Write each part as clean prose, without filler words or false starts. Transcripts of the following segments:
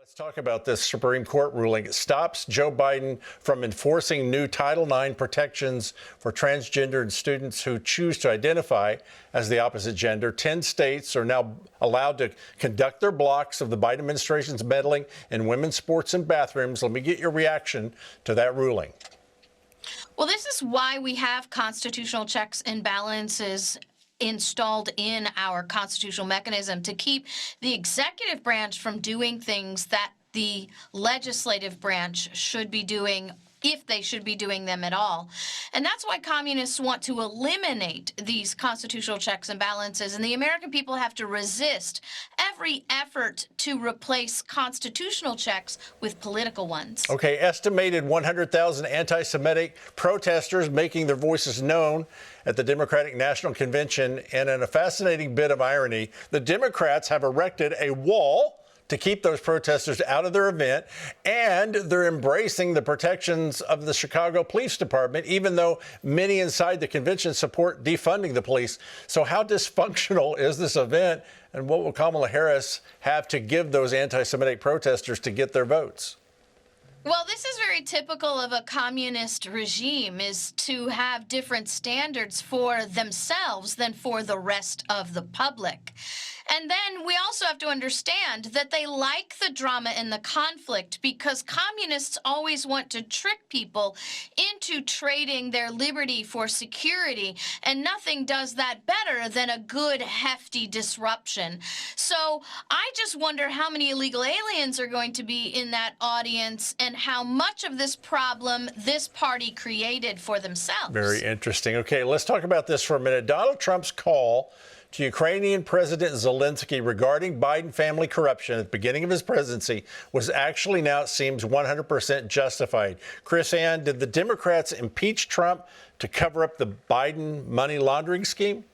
Let's talk about this Supreme Court ruling. It stops Joe Biden from enforcing new Title IX protections for transgender students who choose to identify as the opposite gender. 10 states are now allowed to conduct their blocks of the Biden administration's meddling in women's sports and bathrooms. Let me get your reaction to that ruling. Well, this is why we have constitutional checks and balances installed in our constitutional mechanism to keep the executive branch from doing things that the legislative branch should be doing, if they should be doing them at all. And that's why communists want to eliminate these constitutional checks and balances, and the American people have to resist every effort to replace constitutional checks with political ones. Okay, estimated 100,000 anti-Semitic protesters making their voices known at the Democratic National Convention. And in a fascinating bit of irony, the Democrats have erected a wall to keep those protesters out of their event, and they're embracing the protections of the Chicago Police Department, even though many inside the convention support defunding the police. So how dysfunctional is this event, and what will Kamala Harris have to give those anti-Semitic protesters to get their votes? Well, this is very typical of a communist regime, is to have different standards for themselves than for the rest of the public. And then we also have to understand that they like the drama and the conflict because communists always want to trick people into trading their liberty for security, and nothing does that better than a good, hefty disruption. So I just wonder how many illegal aliens are going to be in that audience and how much of this problem this party created for themselves. Very interesting. Okay, let's talk about this for a minute. Donald Trump's call to Ukrainian President Zelensky regarding Biden family corruption at the beginning of his presidency was actually, now it seems, 100% justified. Chris Ann, did the Democrats impeach Trump to cover up the Biden money laundering scheme?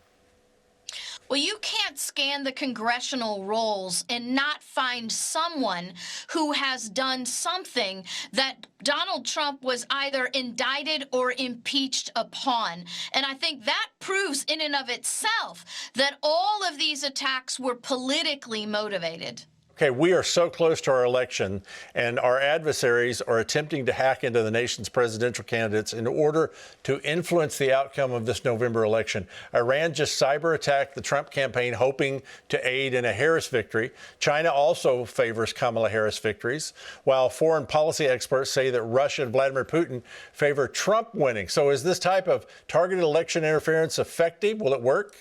Well, you can't scan the congressional rolls and not find someone who has done something that Donald Trump was either indicted or impeached upon. And I think that proves in and of itself that all of these attacks were politically motivated. Okay, we are so close to our election, and our adversaries are attempting to hack into the nation's presidential candidates in order to influence the outcome of this November election. Iran just cyber attacked the Trump campaign, hoping to aid in a Harris victory. China also favors Kamala Harris victories, while foreign policy experts say that Russia and Vladimir Putin favor Trump winning. So is this type of targeted election interference effective? Will it work?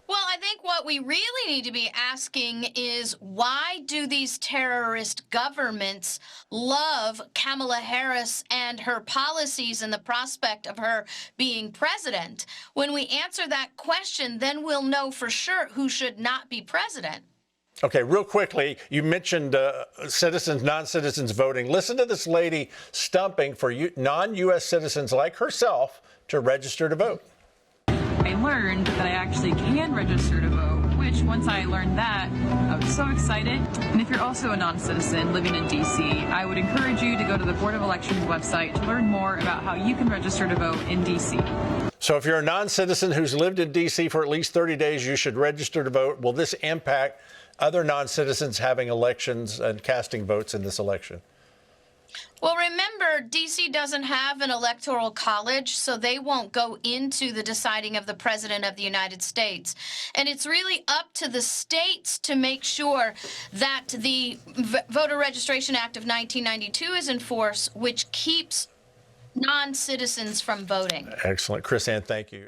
Well, I think what we really need to be asking is, why do these terrorist governments love Kamala Harris and her policies and the prospect of her being president? When we answer that question, then we'll know for sure who should not be president. Okay, real quickly, you mentioned citizens, non-citizens voting. Listen to this lady stumping for non-U.S. citizens like herself to register to vote. I learned that I actually can register to vote, which once I learned that, I was so excited. And if you're also a non-citizen living in D.C., I would encourage you to go to the Board of Elections website to learn more about how you can register to vote in D.C. So if you're a non-citizen who's lived in D.C. for at least 30 days, you should register to vote. Will this impact other non-citizens having elections and casting votes in this election? Well, remember, D.C. doesn't have an electoral college, so they won't go into the deciding of the president of the United States. And it's really up to the states to make sure that the Voter Registration Act of 1992 is in force, which keeps non-citizens from voting. Excellent. Chris Ann, thank you.